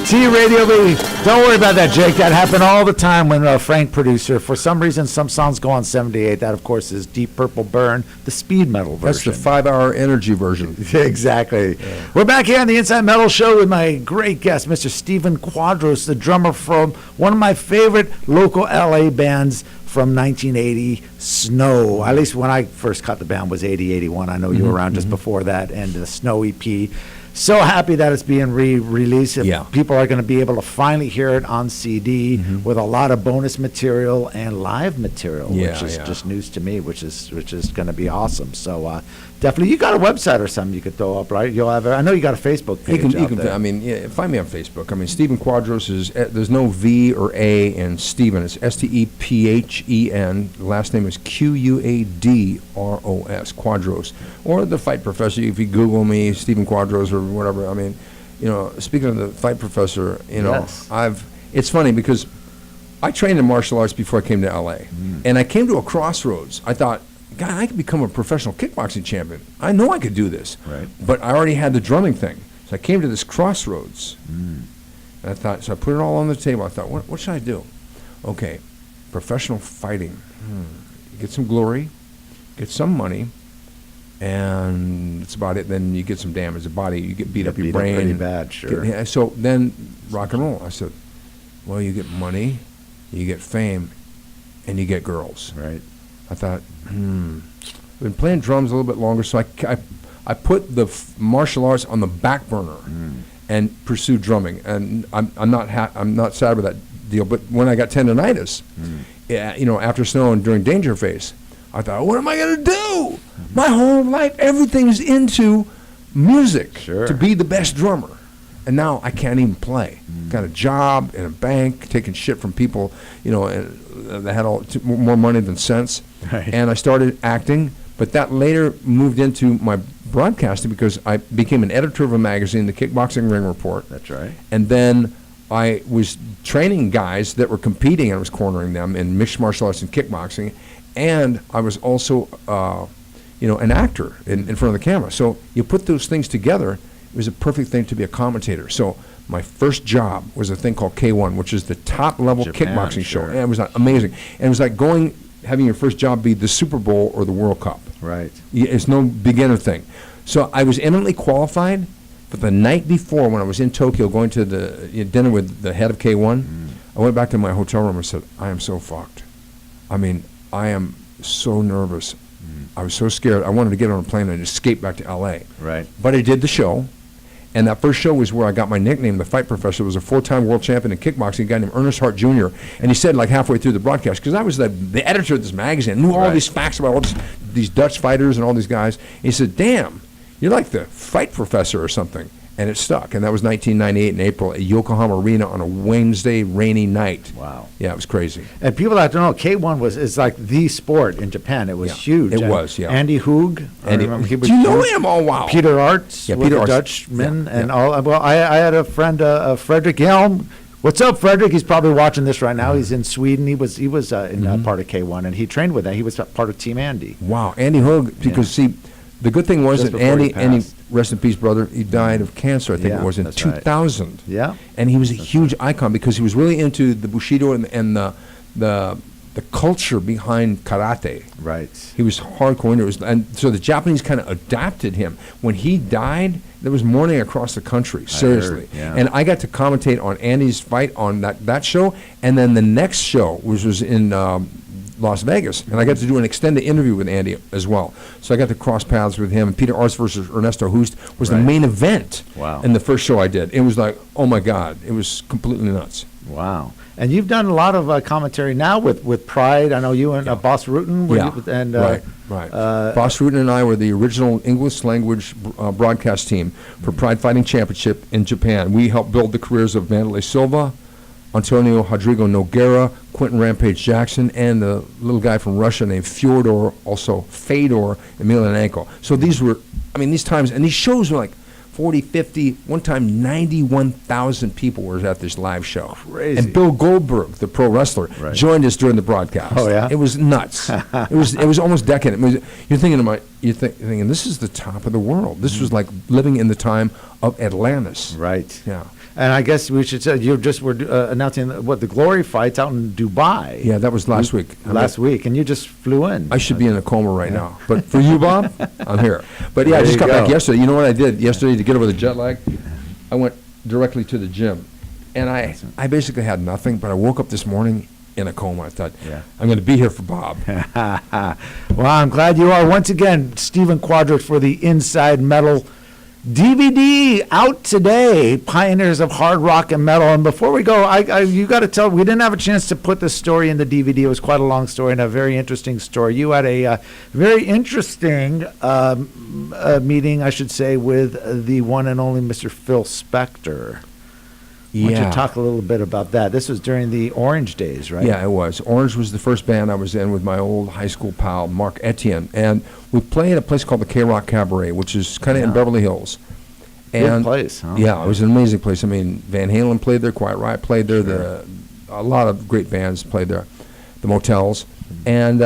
TradioV. Don't worry about that, Jake. That happened all the time when Frank producer. For some reason, some songs go on 78. That, of course, is Deep Purple Burn, the speed metal version. That's the 5-hour energy version. Exactly. Yeah. We're back here on the Inside Metal Show with my great guest, Mr. Stephen Quadros, the drummer from one of my favorite local LA bands from 1980, Snow. At least when I first caught the band was 80, 81. I know you were around just before that, and the Snow EP. So happy that it's being re-released. Yeah. People are going to be able to finally hear it on CD with a lot of bonus material and live material, which is just news to me, which is going to be awesome. So definitely, you got a website or something you could throw up, right? You'll have. I know you got a Facebook page. You can. I mean, find me on Facebook. I mean, Stephen Quadros is. There's no V or A in Stephen. It's Stephen. Last name is Quadros. Quadros. Or the Fight Professor. If you Google me, Stephen Quadros or whatever. I mean, speaking of the Fight Professor, it's funny because I trained in martial arts before I came to LA, and I came to a crossroads. I thought, God, I could become a professional kickboxing champion. I know I could do this, but I already had the drumming thing. So I came to this crossroads, and I thought, so I put it all on the table. I thought, what should I do? Okay, professional fighting. You get some glory, get some money, and that's about it. Then you get some damage. The body, you get beat up, your brain. Pretty bad, sure. So then rock and roll. I said, well, you get money, you get fame, and you get girls. Right. I thought, I've been playing drums a little bit longer, so I put the martial arts on the back burner and pursued drumming. And I'm not sad with that deal. But when I got tendonitis, after Snow and during Danger Phase, I thought, what am I going to do? My whole life, everything's into music to be the best drummer. And now I can't even play. Got a job in a bank, taking shit from people, that had more money than sense. Right. And I started acting, but that later moved into my broadcasting because I became an editor of a magazine, the Kickboxing Ring Report. That's right. And then I was training guys that were competing, and I was cornering them in mixed martial arts and kickboxing. And I was also, an actor in front of the camera. So you put those things together, it was a perfect thing to be a commentator. So my first job was a thing called K1, which is the top level kickboxing show. And it was amazing. And it was like having your first job be the Super Bowl or the World Cup. Right. It's no beginner thing. So I was eminently qualified, but the night before when I was in Tokyo going to the dinner with the head of K1, I went back to my hotel room and said, I am so fucked. I mean, I am so nervous. I was so scared. I wanted to get on a plane and escape back to L.A. Right. But I did the show. And that first show was where I got my nickname, the Fight Professor. It was a 4-time world champion in kickboxing, a guy named Ernest Hart Jr. And he said, like halfway through the broadcast, because I was the editor of this magazine, knew all these facts about all these Dutch fighters and all these guys. And he said, damn, you're like the Fight Professor or something. And it stuck. And that was 1998 in April at Yokohama Arena on a Wednesday rainy night. Wow. Yeah, it was crazy. And people that don't know, K1 is like the sport in Japan. It was huge. It was, yeah. Andy Hoog. Do you know him? Oh, wow. Peter Arts. Yeah, Peter Arts. Dutchman and all. Well, I had a friend, Frederick Helm. What's up, Frederick? He's probably watching this right now. He's in Sweden. He was in part of K1, and he trained with that. He was part of Team Andy. Wow, Andy Hoog. Because see, the good thing was Just that before he Andy, rest in peace, brother, he died of cancer, I think it was, in 2000. Right. Yeah. And he was a huge icon because he was really into the Bushido and the culture behind karate. Right. He was hardcore, and so the Japanese kind of adapted him. When he died, there was mourning across the country, seriously. I heard, And I got to commentate on Andy's fight on that show, and then the next show, which was in Las Vegas, and I got to do an extended interview with Andy as well. So I got to cross paths with him, and Peter Arts versus Ernesto Hoost was the main event in the first show I did. It was like, oh my God, it was completely nuts. Wow. And you've done a lot of commentary now with Pride. I know you and Boss Rutan. Right. Boss Rutan and I were the original English language broadcast team for Pride Fighting Championship in Japan. We helped build the careers of Vanderlei Silva, Antonio Rodrigo Nogueira, Quentin Rampage Jackson, and the little guy from Russia named Fyodor, also Fedor Emelianenko. So these were, these times, and these shows were like 40, 50, one time 91,000 people were at this live show. Crazy. And Bill Goldberg, the pro wrestler, joined us during the broadcast. Oh, yeah? It was nuts. It was almost decadent. You're thinking, this is the top of the world. This was like living in the time of Atlantis. Right. Yeah. And I guess we should say you just were announcing the Glory fights out in Dubai. Yeah, that was last week. Last week, and you just flew in. I should be in a coma right now. But for you, Bob, I'm here. But yeah, I just got back yesterday. You know what I did yesterday to get over the jet lag? I went directly to the gym. And I basically had nothing, but I woke up this morning in a coma. I thought, I'm going to be here for Bob. Well, I'm glad you are. Once again, Stephen Quadros for the Inside Metal DVD out today, Pioneers of Hard Rock and Metal. And before we go, you got to tell, we didn't have a chance to put this story in the DVD. It was quite a long story and a very interesting story. You had a very interesting meeting, I should say, with the one and only Mr. Phil Spector. Why don't you talk a little bit about that? This was during the Orange days, right? Yeah, it was. Orange was the first band I was in with my old high school pal, Mark Etienne. And we played at a place called the K-Rock Cabaret, which is kind of in Beverly Hills. Good place, huh? Yeah, it was an amazing place. I mean, Van Halen played there, Quiet Riot played there, a lot of great bands played there, the Motels. And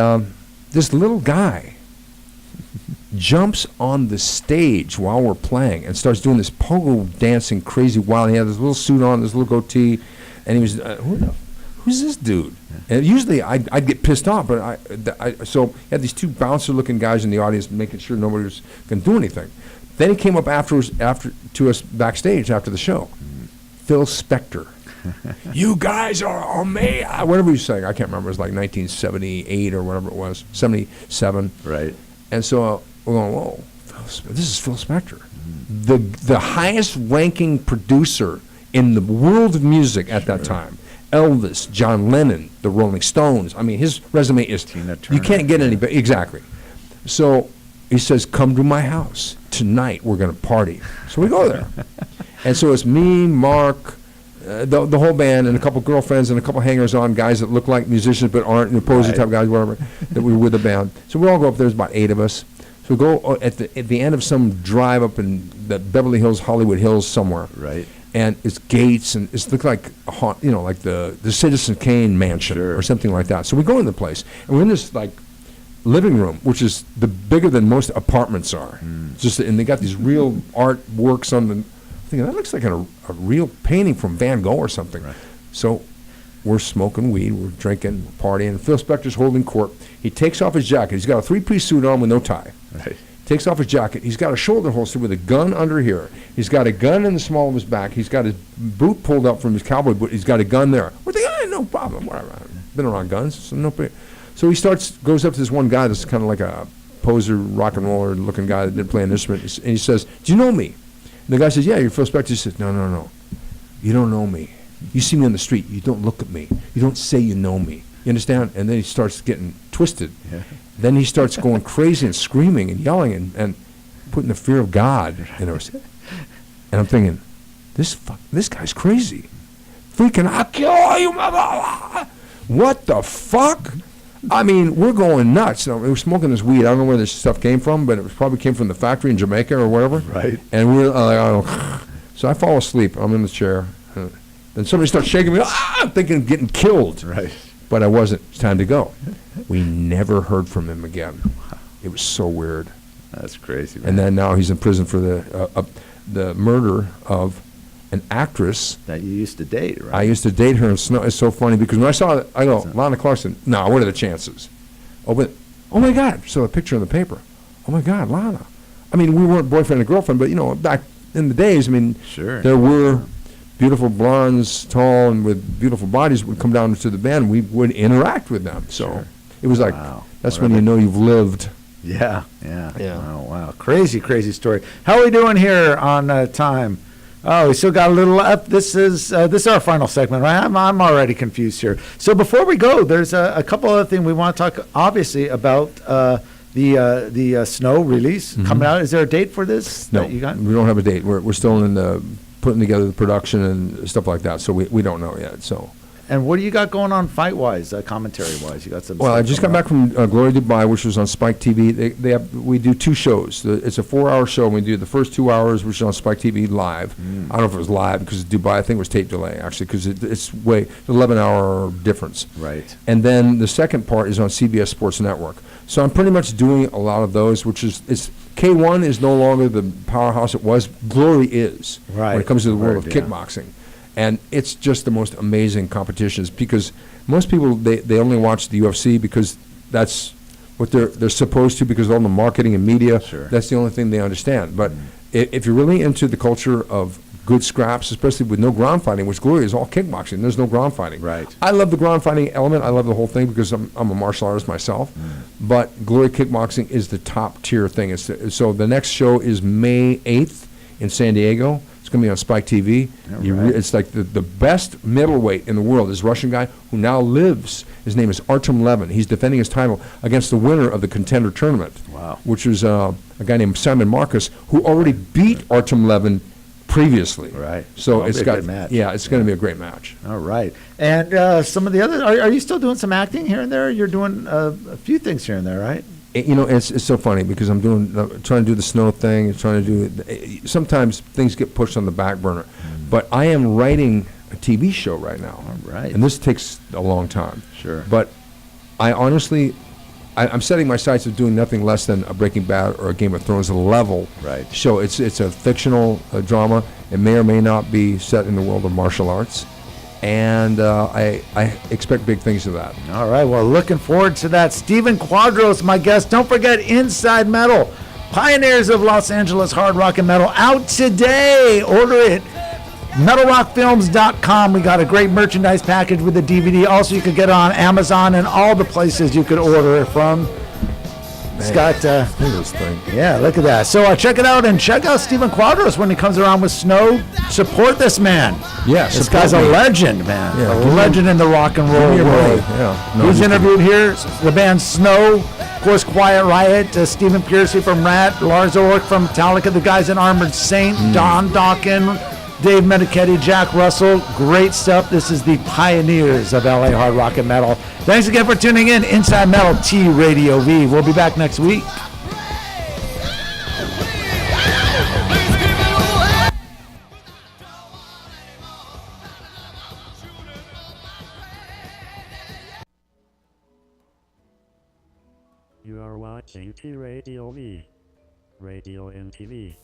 this little guy jumps on the stage while we're playing and starts doing this pogo dancing crazy wild. He had this little suit on, this little goatee, and he was, who's this dude? And usually I'd get pissed off, but so he had these two bouncer-looking guys in the audience making sure nobody was going to do anything. Then he came up to us backstage after the show. Phil Spector. You guys are amazing. Whatever he was saying, I can't remember. It was like 1978 or whatever it was, 77. Right. And so we're going, whoa, this is Phil Spector, the highest ranking producer in the world of music at that time. Elvis, John Lennon, the Rolling Stones. I mean, his resume is, Tina Turner. You can't get any better. Exactly. So he says, come to my house. Tonight we're going to party. So we go there. And so it's me, Mark, the whole band, and a couple girlfriends and a couple hangers-on guys that look like musicians but aren't, opposing type guys, whatever, that we were with the band. So we all go up there. There's about 8 of us. So we go at the end of some drive up in the Beverly Hills, Hollywood Hills somewhere. Right. And it's gates, and it's look like like the Citizen Kane mansion or something like that. So we go in the place, and we're in this like living room, which is bigger than most apartments are. And they got these real artworks on the. Thinking that looks like a real painting from Van Gogh or something. Right. So we're smoking weed, we're drinking, we're partying. Phil Spector's holding court. He takes off his jacket. He's got a 3-piece suit on with no tie. Right. Takes off his jacket. He's got a shoulder holster with a gun under here. He's got a gun in the small of his back. He's got his boot pulled up from his cowboy boot. He's got a gun there. We're thinking, no problem, whatever. I've been around guns, so no big. So he goes up to this one guy that's kind of like a poser, rock and roller looking guy that didn't play an instrument, and he says, do you know me? And the guy says, yeah, you're Phil Spector. He says, no. You don't know me. You see me on the street. You don't look at me. You don't say you know me. You understand? And then he starts getting twisted. Yeah. Then he starts going crazy and screaming and yelling and putting the fear of God in us. And I'm thinking, this guy's crazy. Freaking, I'll kill you, mother. What the fuck? I mean, we're going nuts. We were smoking this weed. I don't know where this stuff came from, but it probably came from the factory in Jamaica or whatever. Right. And we're so I fall asleep. I'm in the chair. Then somebody starts shaking me. I'm thinking of getting killed. Right. But I wasn't. It's time to go. We never heard from him again. It was so weird. That's crazy, man. And then now he's in prison for the murder of an actress that you used to date, right? I used to date her, and it's so funny because when I saw it, I go, Lana Clarkson. No, what are the chances? Oh my God! So a picture in the paper. Oh my God, Lana. I mean, we weren't boyfriend and girlfriend, but back in the days, I mean, there were beautiful blondes, tall and with beautiful bodies would come down to the band. We would interact with them. So it was like that's when you know you've lived. Yeah. Wow. Crazy story. How are we doing here on time? Oh, we still got a little left. This is our final segment, right? I'm already confused here. So before we go, there's a couple other things we want to talk, obviously, about the Snow release coming out. Is there a date for this? No, that you got? We don't have a date. We're still in the putting together the production and stuff like that. So we don't know yet. So. And what do you got going on fight-wise, commentary-wise? You got some. Well, I just got back from Glory Dubai, which was on Spike TV. We do 2 shows. It's a 4-hour show. And we do the first 2 hours, which is on Spike TV live. I don't know if it was live because Dubai, I think it was tape delay actually, because it's 11-hour difference. Right. And then the second part is on CBS Sports Network. So I'm pretty much doing a lot of those, which is K1 is no longer the powerhouse it was. Glory is when it comes to the world of kickboxing. And it's just the most amazing competitions because most people, they only watch the UFC because that's what they're supposed to because of all the marketing and media. Sure. That's the only thing they understand. But if you're really into the culture of good scraps, especially with no ground fighting, which Glory is all kickboxing. There's no ground fighting. Right. I love the ground fighting element. I love the whole thing because I'm a martial artist myself. But Glory Kickboxing is the top tier thing. So the next show is May 8th in San Diego. It's going to be on Spike TV. It's like the best middleweight in the world. This Russian guy who now lives, his name is Artem Levin. He's defending his title against the winner of the Contender Tournament. Wow. Which was a guy named Simon Marcus who already beat Artem Levin previously. Right. So That'll it's be a got good match. Yeah, it's going to be a great match. All right. And some of the other, are you still doing some acting here and there? You're doing a few things here and there, right? It's so funny because I'm trying to do the snow thing and trying to do sometimes things get pushed on the back burner. But I am writing a TV show right now. All right. And this takes a long time. Sure. But I honestly, I'm setting my sights of doing nothing less than a Breaking Bad or a Game of Thrones level show. It's a fictional drama. It may or may not be set in the world of martial arts. And I expect big things of that. All right. Well, looking forward to that. Stephen Quadros, my guest. Don't forget Inside Metal, Pioneers of Los Angeles Hard Rock and Metal, out today. Order it. MetalRockFilms.com. We got a great merchandise package with the DVD. Also, you could get it on Amazon and all the places you could order it from. It's got, yeah, look at that. So check it out and check out Stephen Quadros when he comes around with snow. Support this man. Yeah, this guy's a legend, man. Yeah, a legend in the rock and roll world. He's interviewed here. The band Snow, of course, Quiet Riot, Stephen Pearcy from Rat, Lars Ulrich from Metallica, the guys in Armored Saint, Don Dawkins, Dave Medichetti, Jack Russell. Great stuff. This is the pioneers of LA hard rock and metal. Thanks again for tuning in. Inside Metal TradioV. We'll be back next week. You are watching TradioV, Radio and TV.